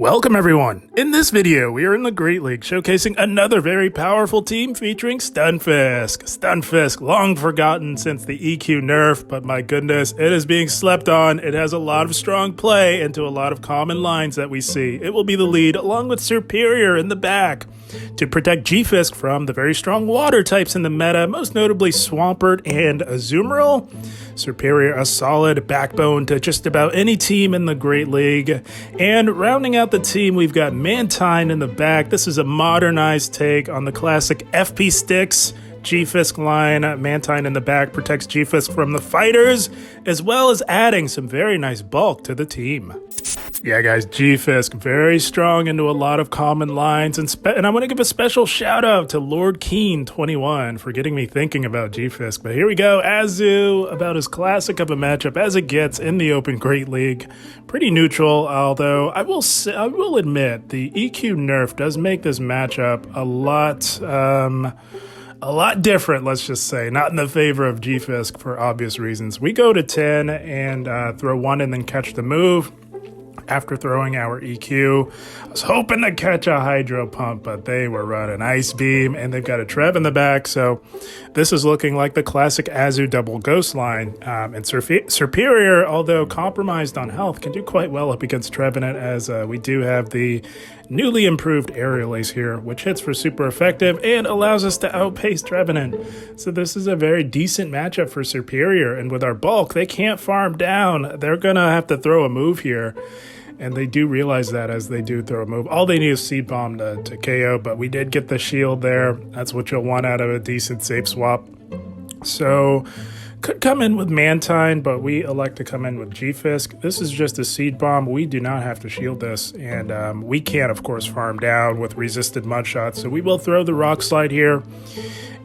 Welcome everyone! In this video, we are in the Great League showcasing another very powerful team featuring Stunfisk. Stunfisk, long forgotten since the EQ nerf, but my goodness, it is being slept on. It has a lot of strong play into a lot of common lines that we see. It will be the lead along with Serperior in the back to protect G-Fisk from the very strong water types in the meta, most notably Swampert and Azumarill. Serperior, a solid backbone to just about any team in the Great League. And rounding out the team, we've got Mantine in the back. This is a modernized take on the classic FP Sticks G-Fisk line. Mantine in the back protects G-Fisk from the fighters, as well as adding some very nice bulk to the team. Yeah, guys, G-Fisk, very strong into a lot of common lines, and I want to give a special shout out to Lord Keen 21 for getting me thinking about G-Fisk. But here we go, Azu, about as classic of a matchup as it gets in the Open Great League. Pretty neutral, although I will admit the EQ nerf does make this matchup a lot different, let's just say. Not in the favor of G-Fisk for obvious reasons. We go to 10 and throw 1 and then catch the move. After throwing our EQ, I was hoping to catch a Hydro Pump, but they were running Ice Beam, and they've got a Trev in the back, so this is looking like the classic Azu double Ghost line. And Serperior, although compromised on health, can do quite well up against Trevenant, as we do have the newly improved Aerial Ace here, which hits for super effective and allows us to outpace Trevenant. So this is a very decent matchup for Serperior, and with our bulk, they can't farm down. They're going to have to throw a move here. And they do realize that as they do throw a move. All they need is Seed Bomb to KO, but we did get the shield there. That's what you'll want out of a decent safe swap. So, could come in with Mantine, but we elect to come in with G-Fisk. This is just a Seed Bomb. We do not have to shield this. And we can, of course, farm down with resisted mud shots. So we will throw the Rock Slide here.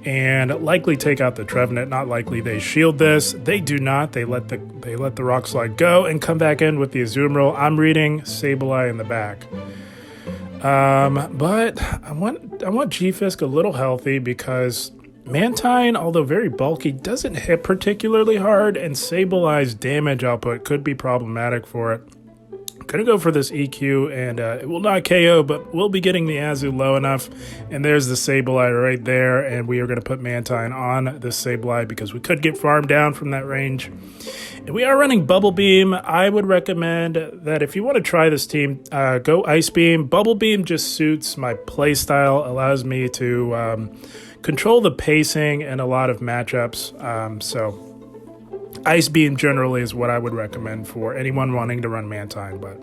And likely take out the Trevenant. Not likely they shield this. They do not. They let the Rock Slide go and come back in with the Azumarill. I'm reading Sableye in the back. But I want G-Fisk a little healthy because Mantine, although very bulky, doesn't hit particularly hard, and Sableye's damage output could be problematic for it. Gonna go for this EQ, and it will not KO, but we'll be getting the Azu low enough. And there's the Sableye right there, and we are going to put Mantine on this Sableye because we could get farmed down from that range. And we are running Bubble Beam. I would recommend that if you want to try this team, go Ice Beam. Bubble Beam just suits my playstyle, allows me to control the pacing in a lot of matchups. So Ice Beam generally is what I would recommend for anyone wanting to run Mantine, but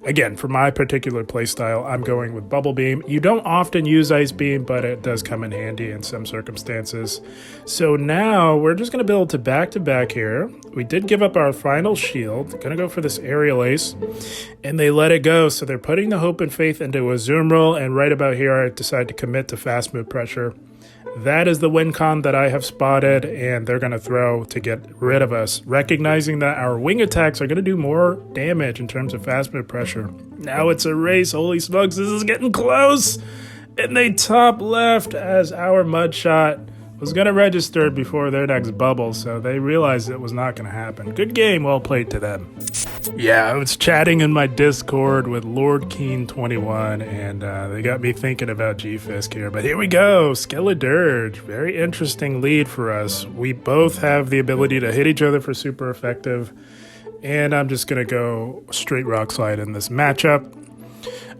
again, for my particular playstyle, I'm going with Bubble Beam. You don't often use Ice Beam, but it does come in handy in some circumstances. So now we're just going to build to back here. We did give up our final shield. Going to go for this Aerial Ace, and they let it go. So they're putting the hope and faith into Azumarill, and right about here, I decide to commit to fast move pressure. That is the win con that I have spotted, and they're going to throw to get rid of us, recognizing that our wing attacks are going to do more damage in terms of fast move pressure. Now it's a race. Holy smokes, this is getting close. And they top left as our mud shot was going to register before their next bubble, so they realized it was not going to happen. Good game, well played to them. Yeah, I was chatting in my Discord with Lord Keen 21, and they got me thinking about G-Fisk here. But here we go, Skeledirge. Very interesting lead for us. We both have the ability to hit each other for super effective, and I'm just going to go straight Rock Slide in this matchup.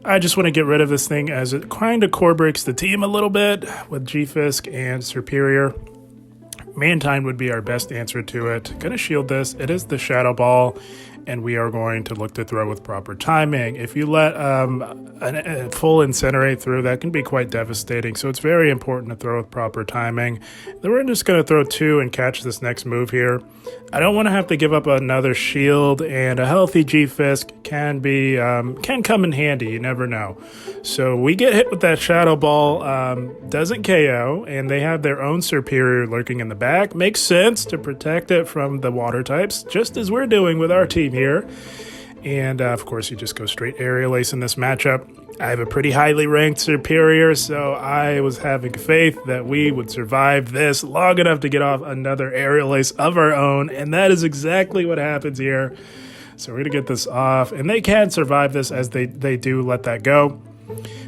I just want to get rid of this thing as it kind of core breaks the team a little bit with G-Fisk and Serperior. Mantine would be our best answer to it. Gonna shield this. It is the Shadow Ball, and we are going to look to throw with proper timing. If you let a full Incinerate through, that can be quite devastating, so it's very important to throw with proper timing. Then we're just going to throw 2 and catch this next move here. I don't want to have to give up another shield, and a healthy G-Fisk can come in handy, you never know. So we get hit with that Shadow Ball, doesn't KO, and they have their own Serperior lurking in the back. Makes sense to protect it from the water types, just as we're doing with our team here. And of course, you just go straight Aerial Ace in this matchup. I have a pretty highly ranked Serperior, so I was having faith that we would survive this long enough to get off another Aerial Ace of our own, and that is exactly what happens here. So we're going to get this off. And they can survive this as they do let that go.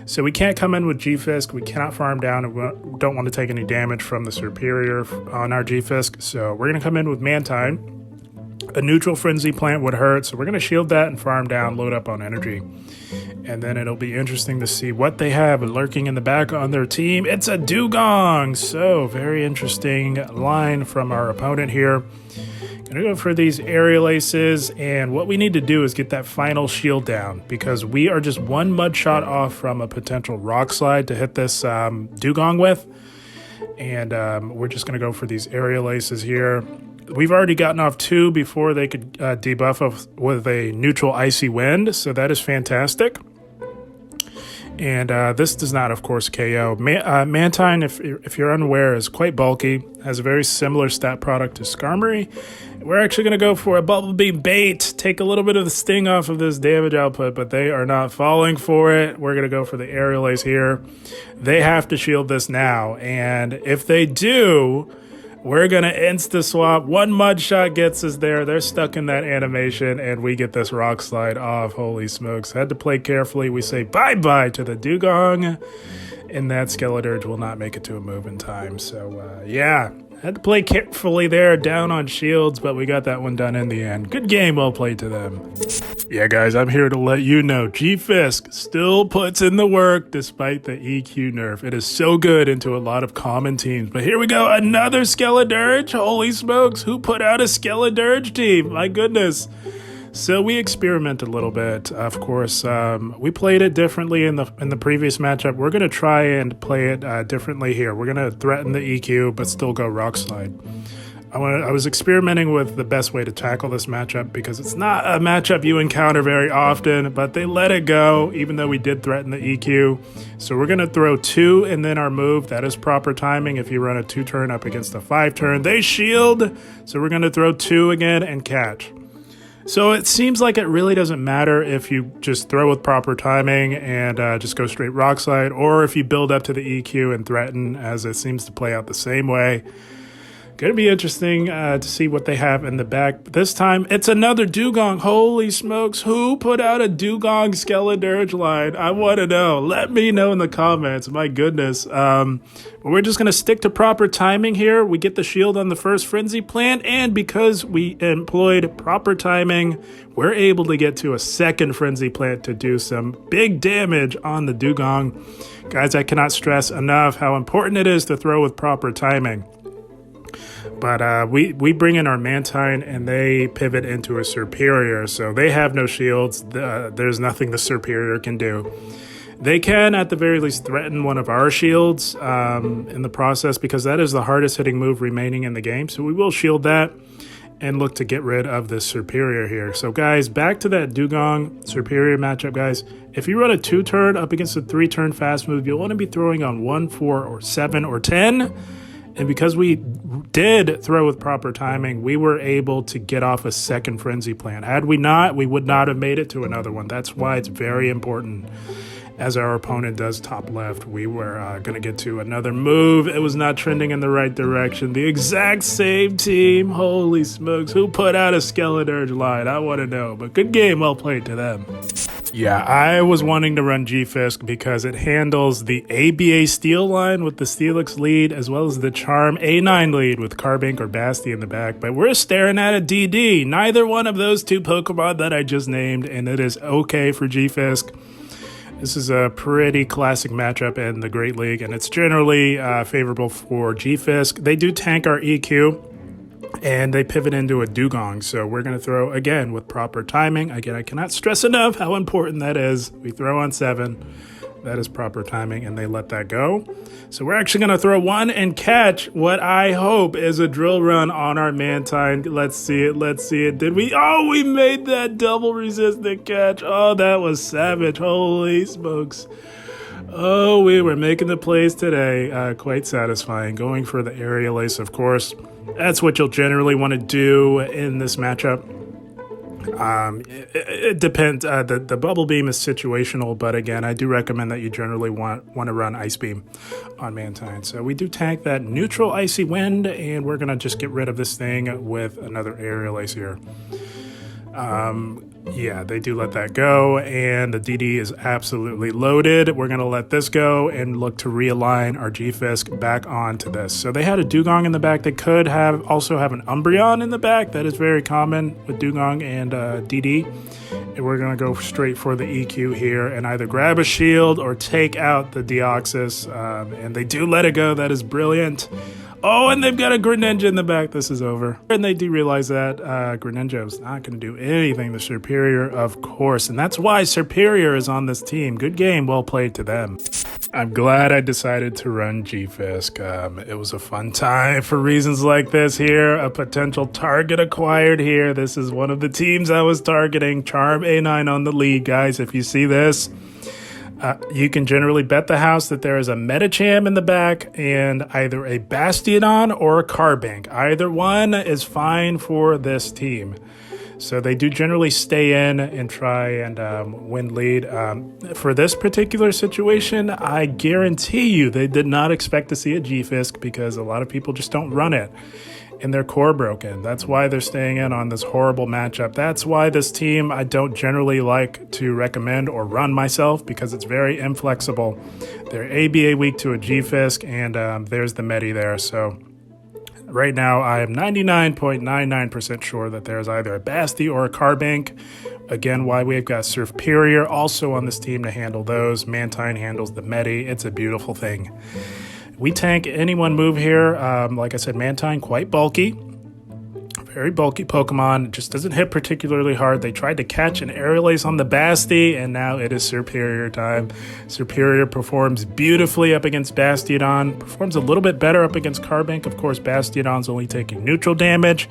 So we can't come in with G-Fisk. We cannot farm down, and we don't want to take any damage from the Serperior on our G-Fisk. So we're going to come in with Mantine. A neutral Frenzy Plant would hurt, so we're going to shield that and farm down, load up on energy. And then it'll be interesting to see what they have lurking in the back on their team. It's a Dewgong! So, very interesting line from our opponent here. Gonna go for these Aerial Aces, and what we need to do is get that final shield down, because we are just one mud shot off from a potential Rock Slide to hit this Dewgong with. And we're just gonna go for these Aerial Aces here. We've already gotten off 2 before they could debuff us with a neutral Icy Wind, so that is fantastic. And this does not, of course, KO. Mantine, if you're unaware, is quite bulky, has a very similar stat product to Skarmory. We're actually going to go for a Bubble Beam Bait, take a little bit of the sting off of this damage output, but they are not falling for it. We're going to go for the Aerial Ace here. They have to shield this now, and if they do, we're going to insta-swap. One Mud Shot gets us there. They're stuck in that animation, and we get this Rock Slide off. Holy smokes. Had to play carefully. We say bye-bye to the Dewgong, and that Skeledirge will not make it to a move in time. So, yeah. Had to play carefully there, down on shields, but we got that one done in the end. Good game, well played to them. Yeah, guys, I'm here to let you know G-Fisk still puts in the work despite the EQ nerf. It is so good into a lot of common teams. But here we go, another Skeledirge. Holy smokes, who put out a Skeledirge team? My goodness. So we experimented a little bit. Of course, we played it differently in the previous matchup. We're going to try and play it differently here. We're going to threaten the EQ, but still go Rock Slide. I was experimenting with the best way to tackle this matchup because it's not a matchup you encounter very often, but they let it go, even though we did threaten the EQ. So we're going to throw 2 and then our move. That is proper timing. If you run a 2-turn up against a 5-turn, they shield. So we're going to throw 2 again and catch. So it seems like it really doesn't matter if you just throw with proper timing and just go straight Rock Slide, or if you build up to the EQ and threaten, as it seems to play out the same way. Going to be interesting to see what they have in the back. This time, it's another Dewgong. Holy smokes, who put out a Dewgong Skeledirge line? I want to know. Let me know in the comments. My goodness. We're just going to stick to proper timing here. We get the shield on the first Frenzy Plant, and because we employed proper timing, we're able to get to a second Frenzy Plant to do some big damage on the Dewgong. Guys, I cannot stress enough how important it is to throw with proper timing. But we bring in our Mantine, and they pivot into a Serperior, so they have no shields. There's nothing the Serperior can do. They can, at the very least, threaten one of our shields in the process, because that is the hardest hitting move remaining in the game. So we will shield that and look to get rid of this Serperior here. So guys, back to that Dewgong Serperior matchup, guys. If you run a 2-turn up against a 3-turn fast move, you'll want to be throwing on 1, 4, or 7, or 10. And because we did throw with proper timing, we were able to get off a second Frenzy Plant. Had we not, we would not have made it to another one. That's why it's very important. As our opponent does top left, we were going to get to another move. It was not trending in the right direction. The exact same team. Holy smokes. Who put out a Skeledirge line? I want to know. But good game. Well played to them. Yeah, I was wanting to run G-Fisk because it handles the ABA Steel line with the Steelix lead, as well as the Charm A9 lead with Carbink or Basti in the back. But we're staring at a DD. Neither one of those 2 Pokemon that I just named, and it is okay for G-Fisk. This is a pretty classic matchup in the Great League, and it's generally favorable for G-Fisk. They do tank our EQ, and they pivot into a Dewgong, so we're going to throw, again, with proper timing. Again, I cannot stress enough how important that is. We throw on 7. That is proper timing, and they let that go. So we're actually going to throw 1 and catch what I hope is a drill run on our Mantine. Let's see it. Let's see it. Did we? Oh, we made that double resistant catch. Oh, that was savage. Holy smokes. Oh, we were making the plays today. Quite satisfying. Going for the Aerial Ace, of course. That's what you'll generally want to do in this matchup. It depends. The Bubble Beam is situational, but again, I do recommend that you generally want to run Ice Beam on Mantine. So we do tank that neutral Icy Wind, and we're going to just get rid of this thing with another Aerial Ace here. Yeah, they do let that go, and the DD is absolutely loaded. We're going to let this go and look to realign our G-Fisk back onto this. So they had a Dewgong in the back. They could also have an Umbreon in the back. That is very common with Dewgong and DD. And we're going to go straight for the EQ here and either grab a shield or take out the Deoxys. And they do let it go. That is brilliant. Oh, and they've got a Greninja in the back. This is over. And they do realize that Greninja is not going to do anything to Serperior, of course. And that's why Serperior is on this team. Good game. Well played to them. I'm glad I decided to run G-Fisk. It was a fun time for reasons like this here. A potential target acquired here. This is one of the teams I was targeting. Charm A9 on the lead, guys. If you see this, you can generally bet the house that there is a Medicham in the back and either a Bastiodon or a Carbink. Either one is fine for this team. So they do generally stay in and try and win lead. For this particular situation, I guarantee you they did not expect to see a G-Fisk because a lot of people just don't run it. And their core broken. That's why they're staying in on this horrible matchup. That's why this team I don't generally like to recommend or run myself because it's very inflexible. They're ABA weak to a G-Fisk, and there's the Medi there. So right now I am 99.99% sure that there's either a Basti or a Carbink. Again, why we've got Serperior also on this team to handle those. Mantine handles the Medi. It's a beautiful thing. We tank any one move here. Like I said, Mantine, quite bulky. Very bulky Pokemon. Just doesn't hit particularly hard. They tried to catch an Aerial Ace on the Basti, and now it is Serperior time. Serperior performs beautifully up against Bastiodon. Performs a little bit better up against Carbink. Of course, Bastiodon's only taking neutral damage.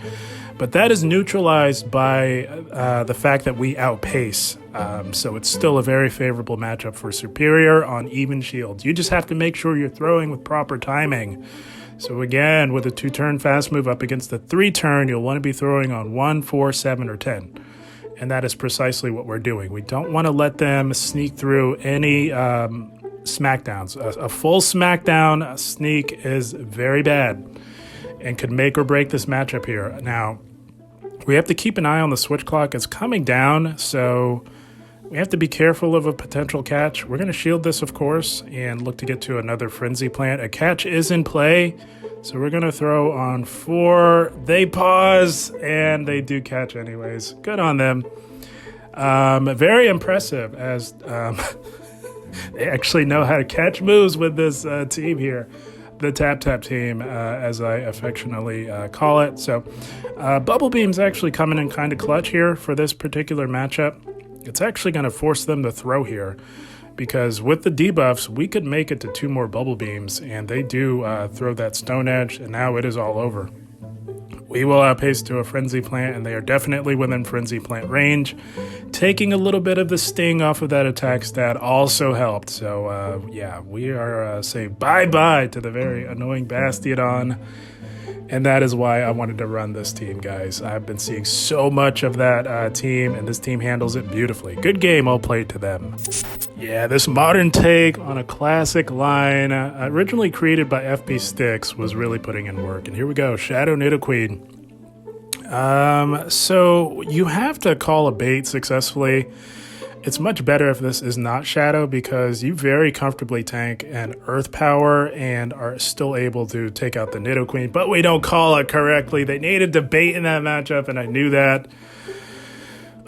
But that is neutralized by the fact that we outpace. So it's still a very favorable matchup for Serperior on even shields. You just have to make sure you're throwing with proper timing. So again, with a 2-turn fast move up against the 3-turn, you'll want to be throwing on 1, 4, 7, or 10. And that is precisely what we're doing. We don't want to let them sneak through any smackdowns. A full smackdown sneak is very bad and could make or break this matchup here. Now, we have to keep an eye on the switch clock. It's coming down, so we have to be careful of a potential catch. We're going to shield this, of course, and look to get to another Frenzy Plant. A catch is in play, so we're going to throw on 4. They pause, and they do catch anyways. Good on them. Very impressive, as they actually know how to catch moves with this team here. The Tap Tap team, as I affectionately call it. So Bubble Beam's actually coming in kind of clutch here for this particular matchup. It's actually going to force them to throw here because with the debuffs, we could make it to 2 more Bubble Beams, and they do throw that Stone Edge, and now it is all over. We will outpace to a Frenzy Plant, and they are definitely within Frenzy Plant range. Taking a little bit of the sting off of that attack stat also helped. So, yeah, we are saying bye-bye to the very annoying Bastiodon. And that is why I wanted to run this team, guys. I've been seeing so much of that team, and this team handles it beautifully. Good game, all played to them. Yeah, this modern take on a classic line, originally created by FB Sticks, was really putting in work. And here we go, Shadow Nidoqueen. So you have to call a bait successfully. It's much better if this is not Shadow because you very comfortably tank an Earth Power and are still able to take out the Nidoqueen, but we don't call it correctly. They needed to bait in that matchup, and I knew that.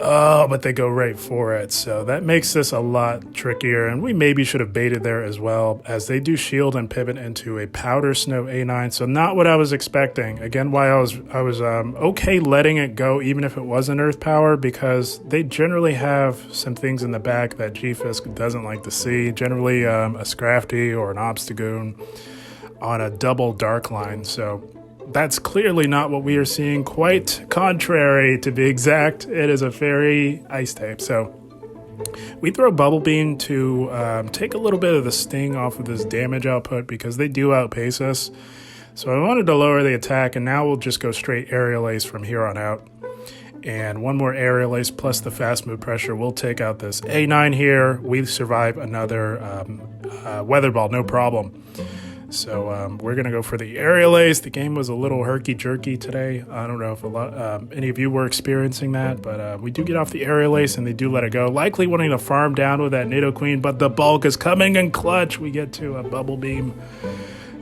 Oh, but they go right for it. So that makes this a lot trickier, and we maybe should have baited there as well, as they do shield and pivot into a Powder Snow A9. So not what I was expecting. Again, why I was okay letting it go, even if it was an Earth Power, because they generally have some things in the back that G-Fisk doesn't like to see. Generally, a Scrafty or an Obstagoon on a double Dark Line. So that's clearly not what we are seeing. Quite contrary, to be exact. It is a Fairy Ice type. So we throw Bubble Beam to take a little bit of the sting off of this damage output because they do outpace us. So I wanted to lower the attack, and now we'll just go straight Aerial Ace from here on out. And one more Aerial Ace plus the fast move pressure will take out this A9 here. We survive another Weather Ball, no problem. So we're going to go for the Aerial Ace. The game was a little herky-jerky today. I don't know if any of you were experiencing that, but we do get off the Aerial Ace, and they do let it go. Likely wanting to farm down with that Nidoqueen, but the bulk is coming in clutch. We get to a Bubble Beam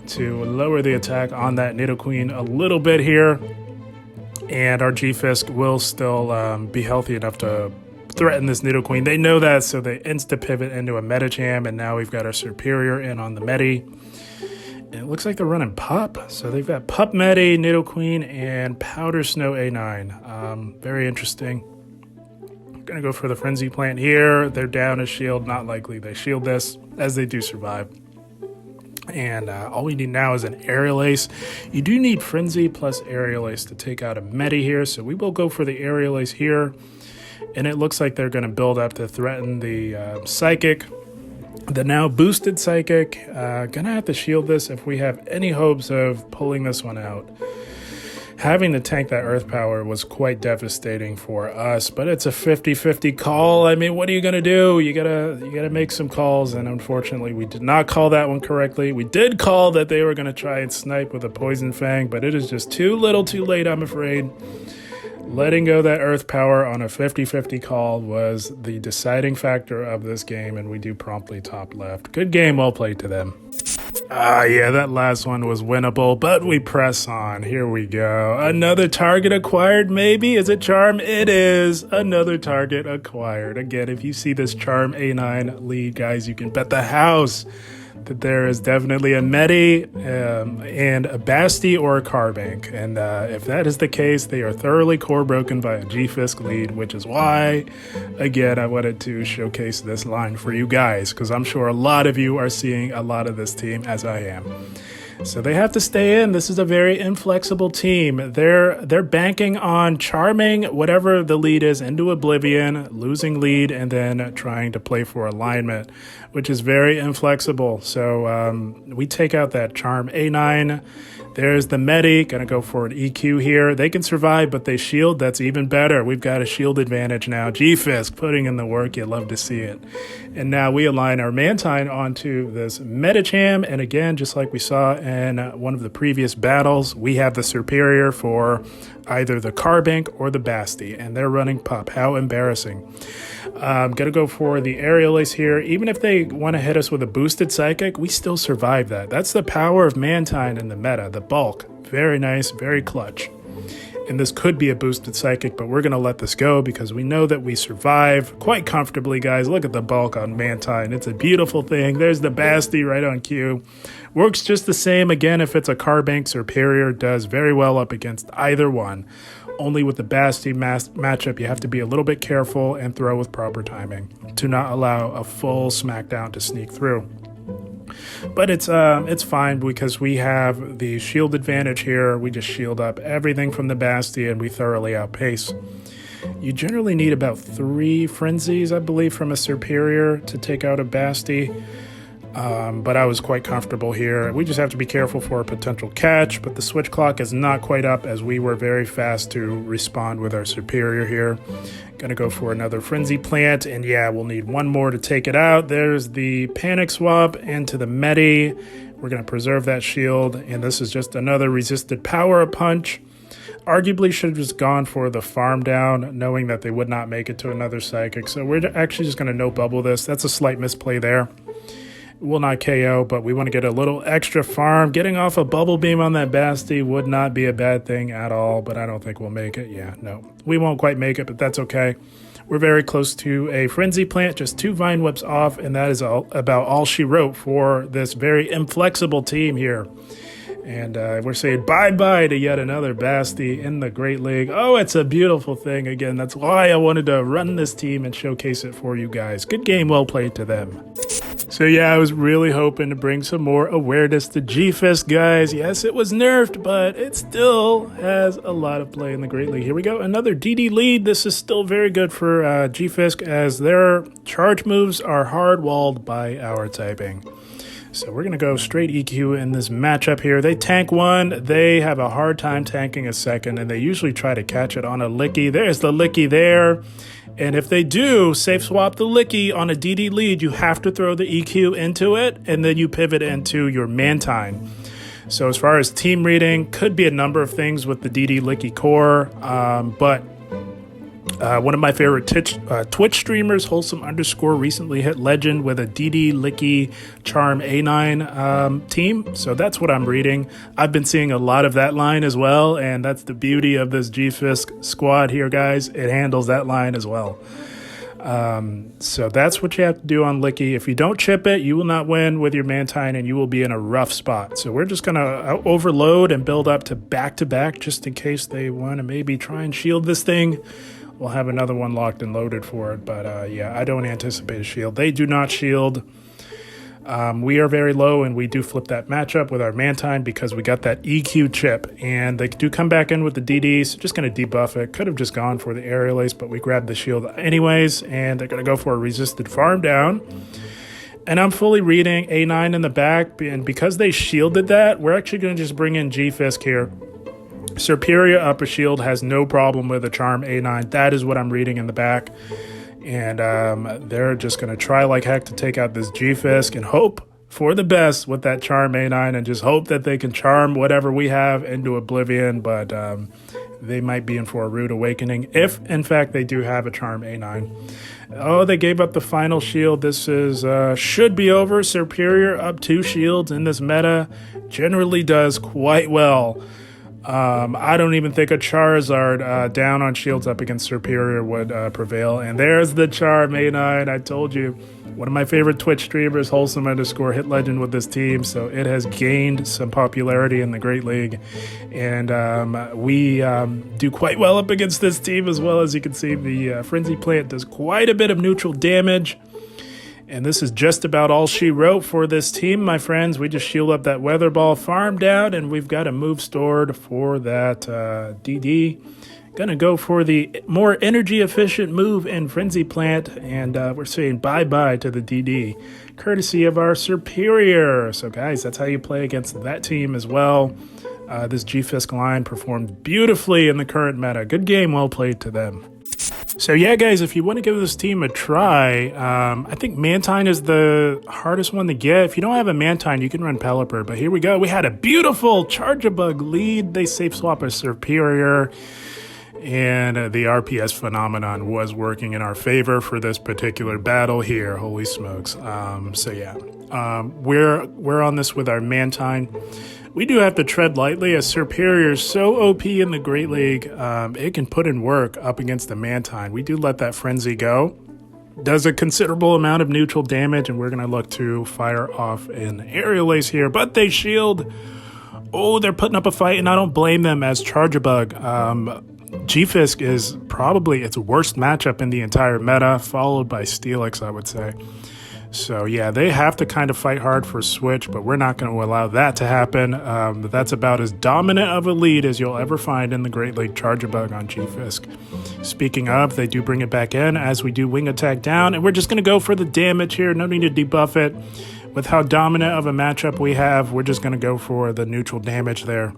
to lower the attack on that Nidoqueen a little bit here. And our G-Fisk will still be healthy enough to threaten this Nidoqueen. They know that, so they insta-pivot into a Medicham, and now we've got our Serperior in on the Medi. And it looks like they're running Pup. So they've got Pup Medi, Nidoqueen, and Powder Snow A9. Very interesting. Gonna go for the Frenzy Plant here. They're down a shield. Not likely they shield this, as they do survive. And all we need now is an Aerial Ace. You do need Frenzy plus Aerial Ace to take out a Medi here. So we will go for the Aerial Ace here. And it looks like they're going to build up to threaten the Psychic. The now boosted Psychic. Gonna have to shield this if we have any hopes of pulling this one out. Having to tank that Earth Power was quite devastating for us, but it's a 50-50 call. I mean, what are you gonna do? You gotta make some calls, and unfortunately, we did not call that one correctly. We did call that they were gonna try and snipe with a Poison Fang, but it is just too little, too late, I'm afraid. Letting go that Earth Power on a 50-50 call was the deciding factor of this game, and we do promptly top left. Good game, well played to them. Yeah, that last one was winnable, but we press on. Here we go. Another target acquired, maybe? Is it Charm? It is. Another target acquired. Again, if you see this Charm A9 lead, guys, you can bet the house that there is definitely a Medi and a Basti or a Carbank. And if that is the case, they are thoroughly core broken by a G-Fisk lead, which is why, again, I wanted to showcase this line for you guys, because I'm sure a lot of you are seeing a lot of this team as I am. So they have to stay in. This is a very inflexible team. They're banking on charming whatever the lead is into oblivion, losing lead, and then trying to play for alignment, which is very inflexible. So we take out that charm A9. There's the Medi, gonna go for an EQ here. They can survive, but they shield. That's even better. We've got a shield advantage now. G-Fisk putting in the work. You love to see it. And now we align our Mantine onto this Medicham. And again, just like we saw in one of the previous battles, we have the Serperior for either the Carbank or the Basti, and they're running Pup. How embarrassing. I'm going to go for the Aerial Ace here. Even if they want to hit us with a boosted Psychic, we still survive that. That's the power of Mantine in the meta, the bulk. Very nice, very clutch. And this could be a boosted Psychic, but we're going to let this go because we know that we survive quite comfortably, guys. Look at the bulk on Mantine. It's a beautiful thing. There's the Basti right on cue. Works just the same. Again, if it's a Carbank, Serperior does very well up against either one. Only with the Basti matchup, you have to be a little bit careful and throw with proper timing to not allow a full smackdown to sneak through. But it's fine because we have the shield advantage here. We just shield up everything from the Basti and we thoroughly outpace. You generally need about 3 frenzies, I believe, from a Serperior to take out a Basti. But I was quite comfortable here. We just have to be careful for a potential catch, but the switch clock is not quite up as we were very fast to respond with our Serperior here. Gonna go for another Frenzy Plant, and yeah, we'll need one more to take it out. There's the Panic Swap into the Medi. We're gonna preserve that shield, and this is just another resisted power punch. Arguably should have just gone for the farm down, knowing that they would not make it to another Psychic. So we're actually just gonna no bubble this. That's a slight misplay there. Will not KO, but we want to get a little extra farm. Getting off a Bubble Beam on that Basti would not be a bad thing at all, but I don't think we'll make it. Yeah, no. We won't quite make it, but that's okay. We're very close to a Frenzy Plant, just 2 Vine Whips off, and that is about all she wrote for this very inflexible team here. And we're saying bye-bye to yet another Basti in the Great League. Oh, it's a beautiful thing. Again, that's why I wanted to run this team and showcase it for you guys. Good game, well played to them. So yeah, I was really hoping to bring some more awareness to G-Fisk, guys. Yes, it was nerfed, but it still has a lot of play in the Great League. Here we go, another DD lead. This is still very good for G-Fisk as their charge moves are hard-walled by our typing. So we're going to go straight EQ in this matchup here. They tank one. They have a hard time tanking a second, and they usually try to catch it on a Licky. There's the Licky there. And if they do safe swap the Licky on a DD lead, you have to throw the EQ into it, and then you pivot into your Mantine. So as far as team reading, could be a number of things with the DD Licky core, but one of my favorite Twitch streamers, Wholesome_, recently hit legend with a DD Licky Charm A9 team. So that's what I'm reading. I've been seeing a lot of that line as well, and that's the beauty of this Gfisk squad here, guys. It handles that line as well. So that's what you have to do on Licky. If you don't chip it, you will not win with your Mantine, and you will be in a rough spot. So we're just going to overload and build up to back-to-back just in case they want to maybe try and shield this thing. We'll have another one locked and loaded for it, but yeah, I don't anticipate a shield. They do not shield. We are very low, and we do flip that matchup with our Mantine because we got that EQ chip, and they do come back in with the DD, so just going to debuff it. Could have just gone for the Aerial Ace, but we grabbed the shield anyways, and they're going to go for a resisted farm down. And I'm fully reading A9 in the back, and because they shielded that, we're actually going to just bring in Gfisk here. Serperior up a shield has no problem with a Charm A9. That is what I'm reading in the back. And they're just going to try like heck to take out this Gfisk and hope for the best with that Charm A9 and just hope that they can charm whatever we have into oblivion. But they might be in for a rude awakening if, in fact, they do have a Charm A9. Oh, they gave up the final shield. This is should be over. Serperior up 2 shields in this meta generally does quite well. I don't even think a Charizard down on shields up against Serperior would prevail. And there's the Charm A9. I told you, one of my favorite Twitch streamers, Wholesome_, hit legend with this team. So it has gained some popularity in the Great League. And we do quite well up against this team as well. As you can see, the Frenzy Plant does quite a bit of neutral damage. And this is just about all she wrote for this team, my friends. We just shield up that Weather Ball, farm down, and we've got a move stored for that DD. Gonna go for the more energy-efficient move in Frenzy Plant, and we're saying bye-bye to the DD, courtesy of our Serperior. So, guys, that's how you play against that team as well. This Gfisk line performed beautifully in the current meta. Good game, well played to them. So yeah, guys, if you want to give this team a try, I think Mantine is the hardest one to get. If you don't have a Mantine, you can run Pelipper. But here we go. We had a beautiful Charjabug lead. They safe swap a Serperior. And the RPS phenomenon was working in our favor for this particular battle here. Holy smokes. So yeah, we're on this with our Mantine. We do have to tread lightly as Serperior is so OP in the Great League. It can put in work up against the Mantine. We do let that Frenzy go. Does a considerable amount of neutral damage, and we're going to look to fire off an Aerial Ace here. But they shield. Oh, they're putting up a fight, and I don't blame them as Charjabug. Gfisk is probably its worst matchup in the entire meta, followed by Steelix, I would say. So yeah, they have to kind of fight hard for Switch, but we're not going to allow that to happen. But that's about as dominant of a lead as you'll ever find in the Great League. Charjabug on Gfisk. Speaking of, they do bring it back in as we do Wing Attack down, and we're just going to go for the damage here. No need to debuff it. With how dominant of a matchup we have, we're just going to go for the neutral damage there.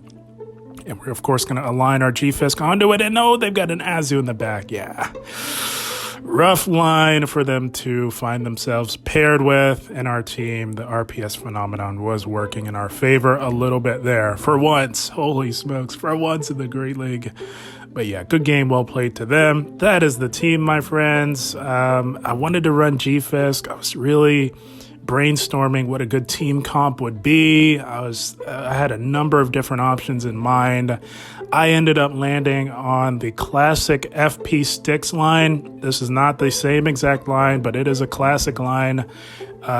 And we're, of course, going to align our Gfisk onto it. And no, they've got an Azu in the back. Yeah. Rough line for them to find themselves paired with in our team. The RPS phenomenon was working in our favor a little bit there. For once. Holy smokes. For once in the Great League. But yeah, good game. Well played to them. That is the team, my friends. I wanted to run Gfisk. I was really brainstorming what a good team comp would be. I had a number of different options in mind. I ended up landing on the classic FP Sticks line. This is not the same exact line, but it is a classic line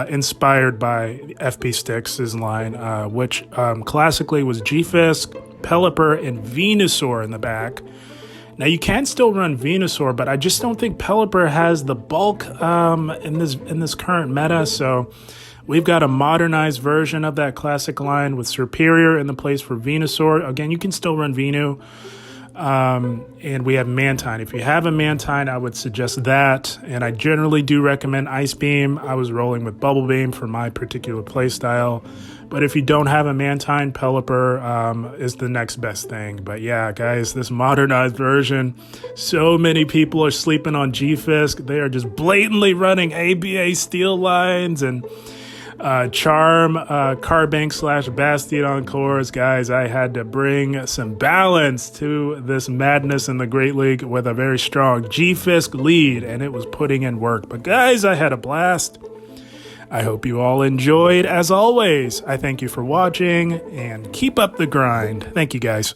inspired by FP Sticks' line, which classically was Gfisk, Pelipper, and Venusaur in the back. Now, you can still run Venusaur, but I just don't think Pelipper has the bulk in this current meta. So we've got a modernized version of that classic line with Serperior in the place for Venusaur. Again, you can still run Venu. And we have Mantine. If you have a Mantine, I would suggest that. And I generally do recommend Ice Beam. I was rolling with Bubble Beam for my particular playstyle. But if you don't have a Mantine, Pelipper is the next best thing. But yeah, guys, this modernized version, so many people are sleeping on G-Fisk. They are just blatantly running ABA Steel lines and Charm, Carbank / Bastiodon cores. Guys, I had to bring some balance to this madness in the Great League with a very strong G-Fisk lead, and it was putting in work. But guys, I had a blast. I hope you all enjoyed. As always, I thank you for watching, and keep up the grind. Thank you, guys.